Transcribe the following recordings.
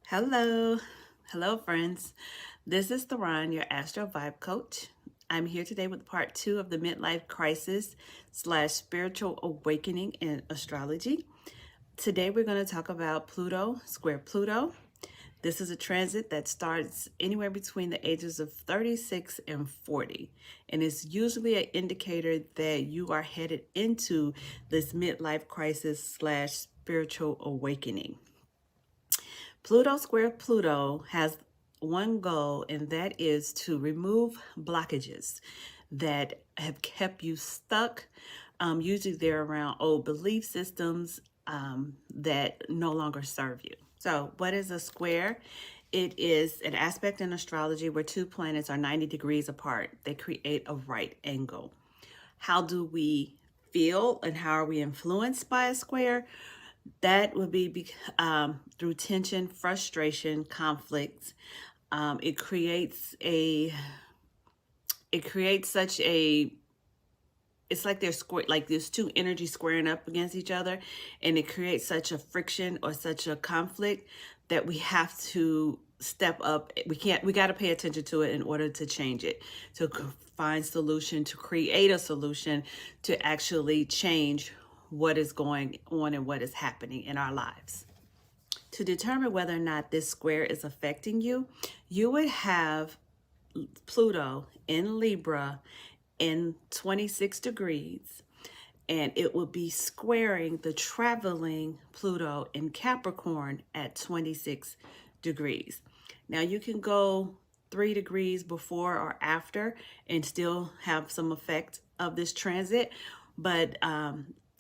Hello. Hello, friends. This is Theron, your Astro Vibe Coach. I'm here today with part two of the midlife crisis slash spiritual awakening in astrology. Today, we're going to talk about Pluto, square Pluto. This is a transit that starts anywhere between the ages of 36 and 40, and it's usually an indicator that you are headed into this midlife crisis slash spiritual awakening. Pluto square Pluto has one goal, and that is to remove blockages that have kept you stuck. Usually, they're around old belief systems that no longer serve you. So, what is a square? It is an aspect in astrology where two planets are 90 degrees apart. They create a right angle. How do we feel and how are we influenced by a square? That would be through tension, frustration, conflict. It creates a. It creates such a. It's like they're square, like there's two energies squaring up against each other, and it creates such a friction or such a conflict that we have to step up. We can't. We got to pay attention to it in order to change it, to find solution, to create a solution, to actually change what is going on and what is happening in our lives. To determine whether or not this square is affecting you, you would have Pluto in Libra in 26 degrees, and it will be squaring the traveling Pluto in Capricorn at 26 degrees. Now, you can go 3 degrees before or after and still have some effect of this transit, but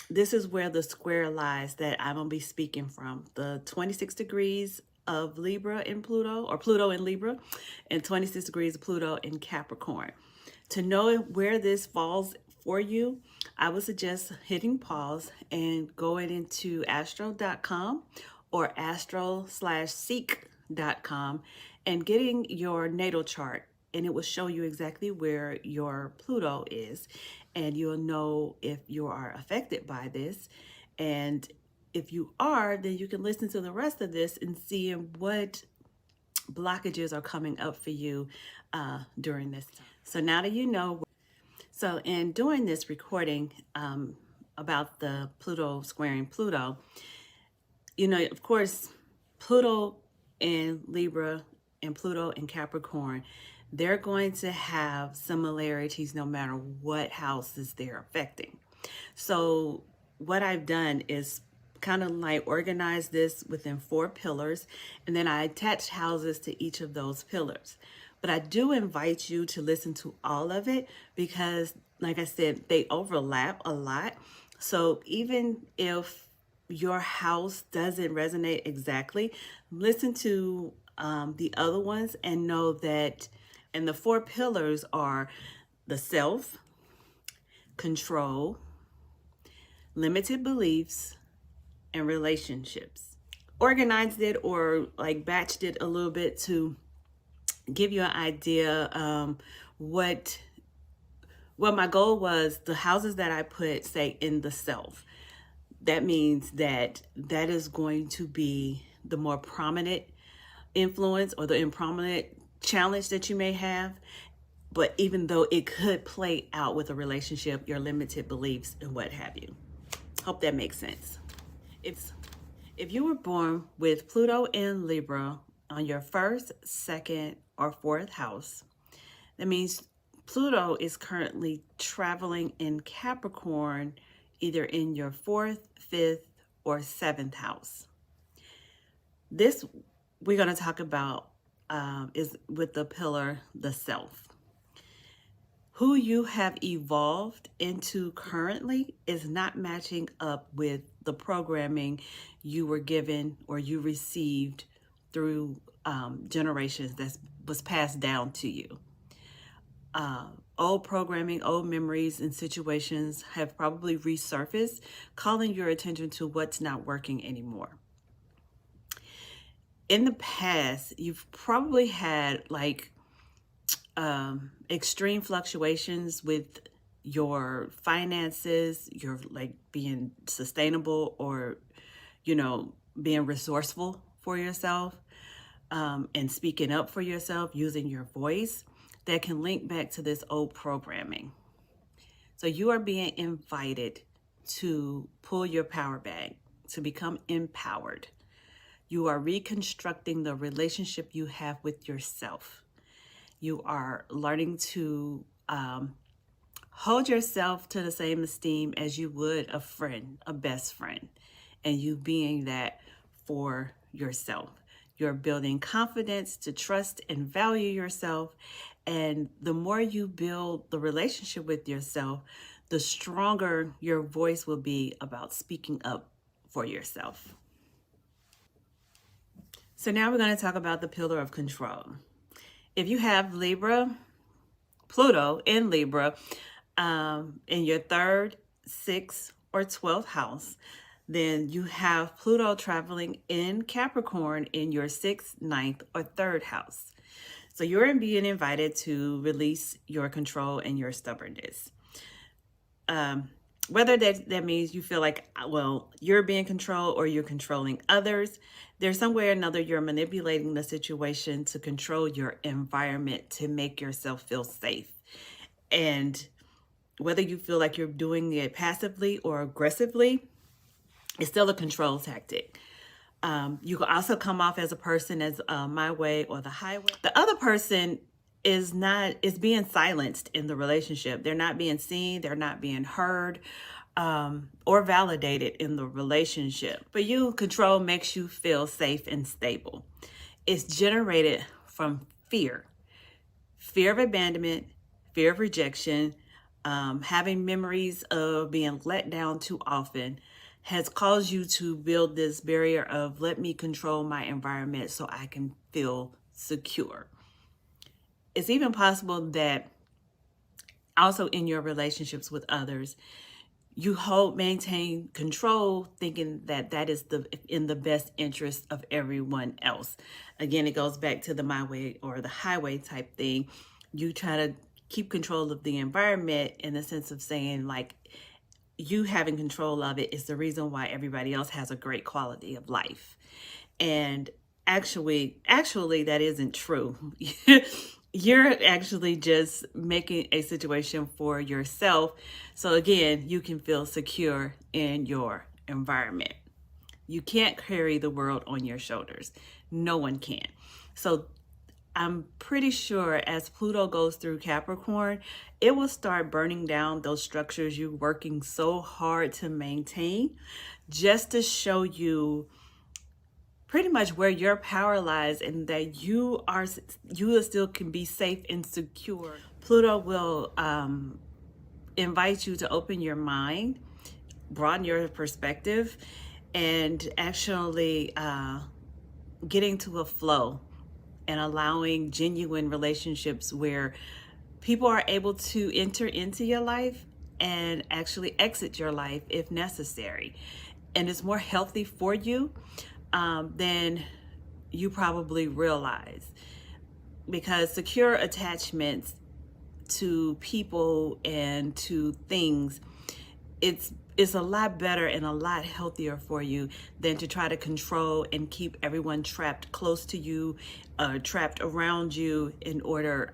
this is where the square lies that I'm going to be speaking from. The 26 degrees of Libra in Pluto, or Pluto in Libra, and 26 degrees of Pluto in Capricorn. To know where this falls for you, I would suggest hitting pause and going into astro.com or astro/seek.com and getting your natal chart, and it will show you exactly where your Pluto is, and you'll know if you are affected by this. And if you are, then you can listen to the rest of this and see what blockages are coming up for you during this time. So now that you know, so in doing this recording about the Pluto squaring Pluto, of course, Pluto in Libra and Pluto in Capricorn, they're going to have similarities no matter what houses they're affecting. So what I've done is kind of like organize this within 4 pillars, and then I attach houses to each of those pillars. But I do invite you to listen to all of it because, like I said, they overlap a lot. So even if your house doesn't resonate exactly, listen to the other ones and know that. And the 4 pillars are the self, control, limited beliefs, and relationships. Organized it or like batched it a little bit to give you an idea what my goal was. The houses that I put, say, in the self, that means that is going to be the more prominent influence or the improminent challenge that you may have. But even though it could play out with a relationship, your limited beliefs and what have you. Hope that makes sense. If you were born with Pluto in Libra on your first, second, or fourth house, that means Pluto is currently traveling in Capricorn, either in your 4th, 5th, or 7th house. This we're going to talk about is with the pillar, the self. Who you have evolved into currently is not matching up with the programming you were given or you received through generations that was passed down to you. Old programming, old memories, and situations have probably resurfaced, calling your attention to what's not working anymore. In the past, you've probably had like extreme fluctuations with your finances, your like being sustainable or, being resourceful for yourself. and speaking up for yourself, using your voice, that can link back to this old programming. So you are being invited to pull your power back, to become empowered. You are reconstructing the relationship you have with yourself. You are learning to hold yourself to the same esteem as you would a friend, a best friend, and you being that for yourself. You're building confidence to trust and value yourself. And the more you build the relationship with yourself, the stronger your voice will be about speaking up for yourself. So now we're going to talk about the pillar of control. If you have Pluto in Libra, in your third, sixth, or 12th house, then you have Pluto traveling in Capricorn in your sixth, ninth, or third house. So you're being invited to release your control and your stubbornness. Whether that means you feel like, well, you're being controlled or you're controlling others, there's some way or another you're manipulating the situation to control your environment to make yourself feel safe. And whether you feel like you're doing it passively or aggressively, it's still a control tactic. You can also come off as a person as my way or the highway. The other person is being silenced in the relationship. They're not being seen, they're not being heard, or validated in the relationship. But you, control makes you feel safe and stable. It's generated from fear of abandonment, fear of rejection, having memories of being let down too often has caused you to build this barrier of let me control my environment so I can feel secure. It's even possible that also in your relationships with others, you maintain control, thinking that that is in the best interest of everyone else. Again, it goes back to the my way or the highway type thing. You try to keep control of the environment in the sense of saying, like, you having control of it is the reason why everybody else has a great quality of life. And actually that isn't true. You're actually just making a situation for yourself. So again, you can feel secure in your environment. You can't carry the world on your shoulders. No one can. So I'm pretty sure as Pluto goes through Capricorn, it will start burning down those structures you're working so hard to maintain, just to show you pretty much where your power lies and that you still can be safe and secure. Pluto will invite you to open your mind, broaden your perspective, and actually get into a flow and allowing genuine relationships where people are able to enter into your life and actually exit your life if necessary. And it's more healthy for you than you probably realize, because secure attachments to people and to things, it's a lot better and a lot healthier for you than to try to control and keep everyone trapped close to you, trapped around you in order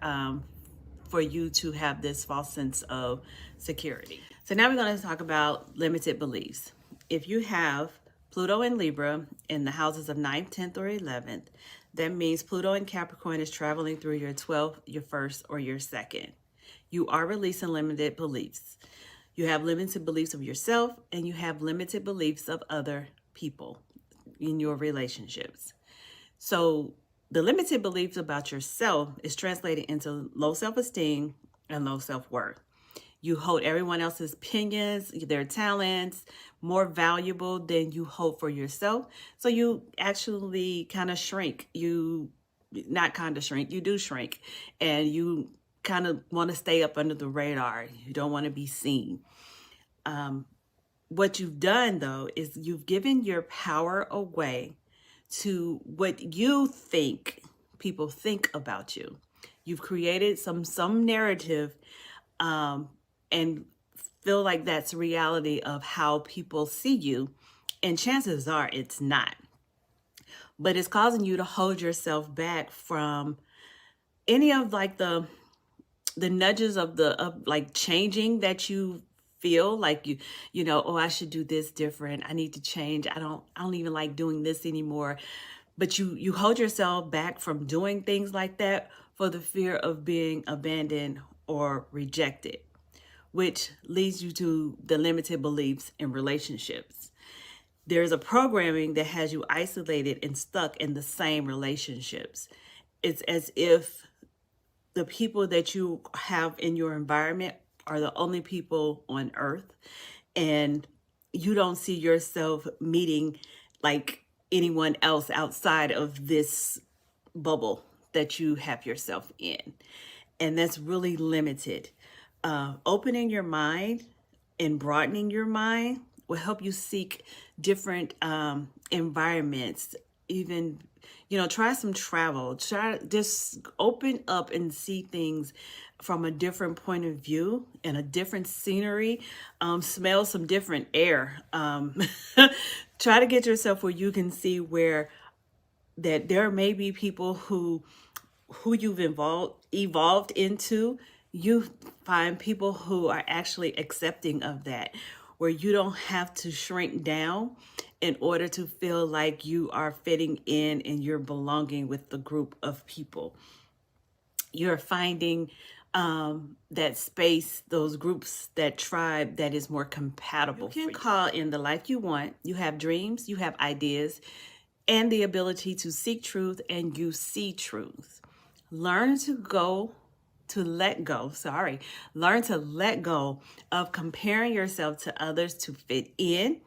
for you to have this false sense of security. So now we're going to talk about limited beliefs. If you have Pluto in Libra in the houses of 9th, 10th, or 11th, that means Pluto in Capricorn is traveling through your 12th, your 1st, or your 2nd. You are releasing limited beliefs. You have limited beliefs of yourself, and you have limited beliefs of other people in your relationships. So the limited beliefs about yourself is translated into low self-esteem and low self-worth. You hold everyone else's opinions, their talents, more valuable than you hold for yourself. So you actually kind of shrink. You do shrink. And you kind of want to stay up under the radar. You don't want to be seen. What you've done, though, is you've given your power away to what you think people think about you. You've created some narrative and feel like that's reality of how people see you. And chances are it's not. but it's causing you to hold yourself back from any of like the nudges of the of like changing that you feel like you know, oh, I should do this different. I need to change. I don't even like doing this anymore. But you hold yourself back from doing things like that for the fear of being abandoned or rejected, which leads you to the limited beliefs in relationships. There's a programming that has you isolated and stuck in the same relationships. It's as if the people that you have in your environment are the only people on earth, and you don't see yourself meeting like anyone else outside of this bubble that you have yourself in. And that's really limited. Opening your mind and broadening your mind will help you seek different environments. Even, you know, try some travel. Try just open up and see things from a different point of view and a different scenery. Smell some different air. Try to get yourself where you can see where that there may be people who you've evolved into. You find people who are actually accepting of that, where you don't have to shrink down in order to feel like you are fitting in and you're belonging with the group of people. You're finding that space, those groups, that tribe that is more compatible. You can call in the life you want. You have dreams, you have ideas, and the ability to seek truth, and you see truth. Learn to go to let go, sorry, learn to let go of comparing yourself to others to fit in,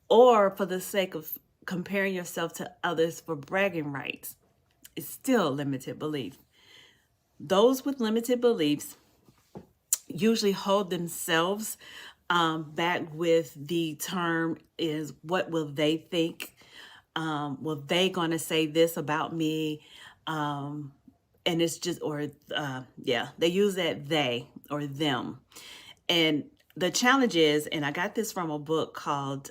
or for the sake of comparing yourself to others for bragging rights. It's still limited belief. Those with limited beliefs usually hold themselves back with the term is, what will they think? Well, they gonna say this about me? And it's just, or yeah, they use that they or them. And the challenge is, and I got this from a book called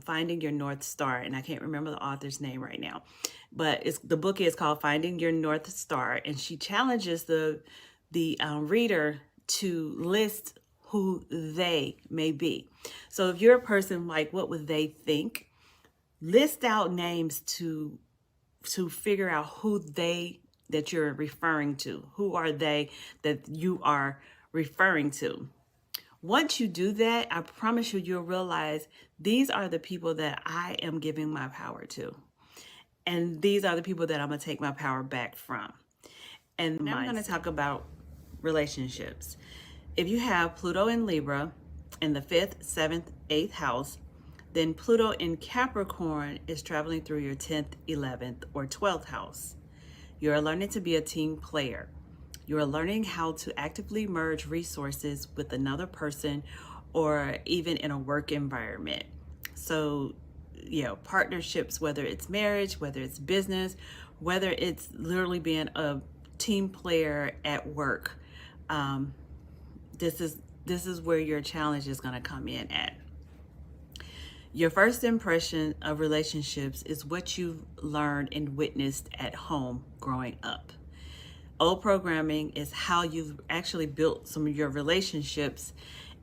Finding Your North Star, and I can't remember the author's name right now, but the book is called Finding Your North Star, and she challenges the reader to list who they may be. So if you're a person like, what would they think? List out names to figure out who they that you're referring to. Who are they that you are referring to? Once you do that, I promise you, you'll realize these are the people that I am giving my power to. And these are the people that I'm going to take my power back from. And now I'm going to talk about relationships. If you have Pluto in Libra in the 5th, 7th, 8th house, then Pluto in Capricorn is traveling through your 10th, 11th, or 12th house. You're learning to be a team player. You're learning how to actively merge resources with another person, or even in a work environment. So, you know, partnerships, whether it's marriage, whether it's business, whether it's literally being a team player at work. This is where your challenge is going to come in at. Your first impression of relationships is what you've learned and witnessed at home growing up. Old programming is how you've actually built some of your relationships,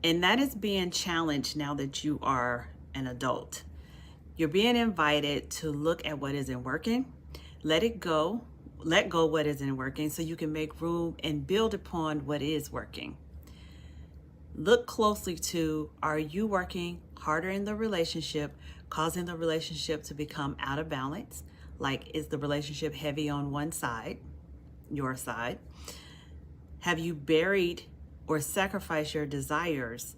and that is being challenged now that you are an adult. You're being invited to look at what isn't working, let go what isn't working, so you can make room and build upon what is working. Look closely to, are you working harder in the relationship, causing the relationship to become out of balance? Like, is the relationship heavy on one side, your side? Have you buried or sacrificed your desires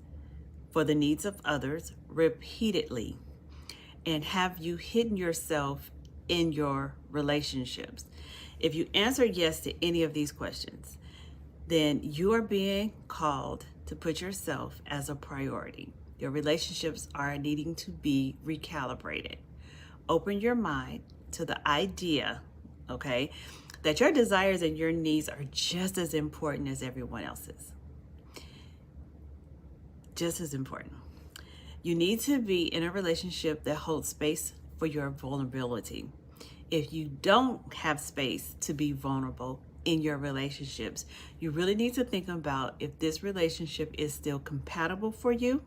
for the needs of others repeatedly? And have you hidden yourself in your relationships? If you answer yes to any of these questions, then you are being called to put yourself as a priority. Your relationships are needing to be recalibrated. Open your mind to the idea, okay, that your desires and your needs are just as important as everyone else's. Just as important. You need to be in a relationship that holds space for your vulnerability. if you don't have space to be vulnerable in your relationships, you really need to think about if this relationship is still compatible for you,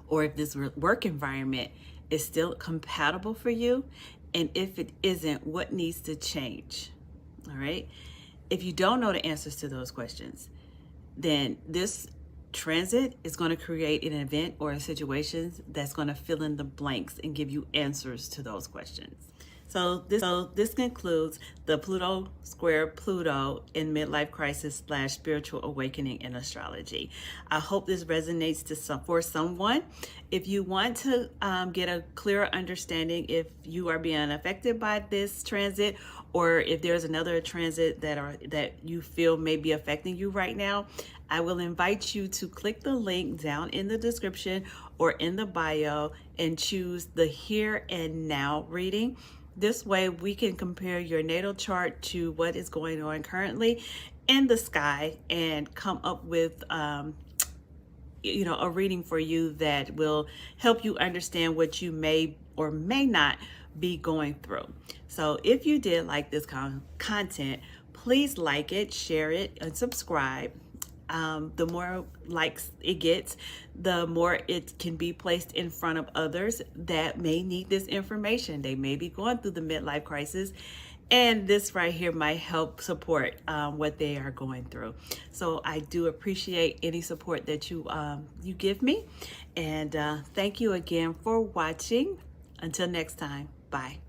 or if this work environment is still compatible for you. And if it isn't, what needs to change? All right. If you don't know the answers to those questions, then this transit is going to create an event or a situation that's going to fill in the blanks and give you answers to those questions. So this concludes the Pluto square Pluto in midlife crisis / spiritual awakening in astrology. I hope this resonates for someone. If you want to get a clearer understanding if you are being affected by this transit, or if there's another transit that you feel may be affecting you right now, I will invite you to click the link down in the description or in the bio and choose the Here and Now reading. This way we can compare your natal chart to what is going on currently in the sky and come up with a reading for you that will help you understand what you may or may not be going through. So if you did like this content, please like it, share it, and subscribe. The more likes it gets, the more it can be placed in front of others that may need this information. They may be going through the midlife crisis, and this right here might help support what they are going through. So I do appreciate any support that you give me, and thank you again for watching. Until next time, bye.